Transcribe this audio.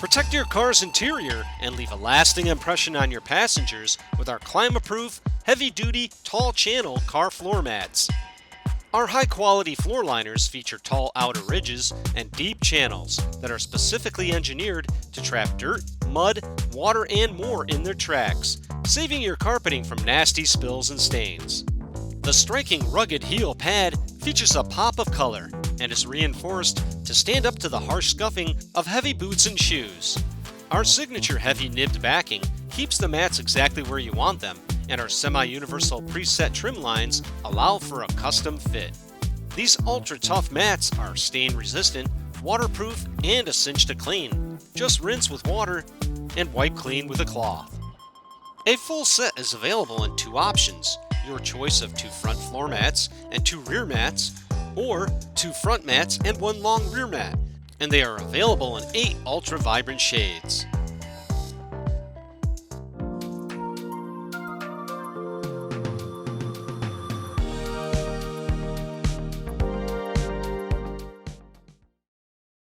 Protect your car's interior and leave a lasting impression on your passengers with our ClimaProof, heavy-duty, tall-channel car floor mats. Our high-quality floor liners feature tall outer ridges and deep channels that are specifically engineered to trap dirt, mud, water, and more in their tracks, saving your carpeting from nasty spills and stains. The striking rugged heel pad features a pop of color and is reinforced to stand up to the harsh scuffing of heavy boots and shoes. Our signature heavy nibbed backing keeps the mats exactly where you want them, and our semi-universal preset trim lines allow for a custom fit. These ultra-tough mats are stain-resistant, waterproof, and a cinch to clean. Just rinse with water and wipe clean with a cloth. A full set is available in 2 options, your choice of 2 front floor mats and 2 rear mats, or 2 front mats and 1 long rear mat, and they are available in 8 ultra-vibrant shades.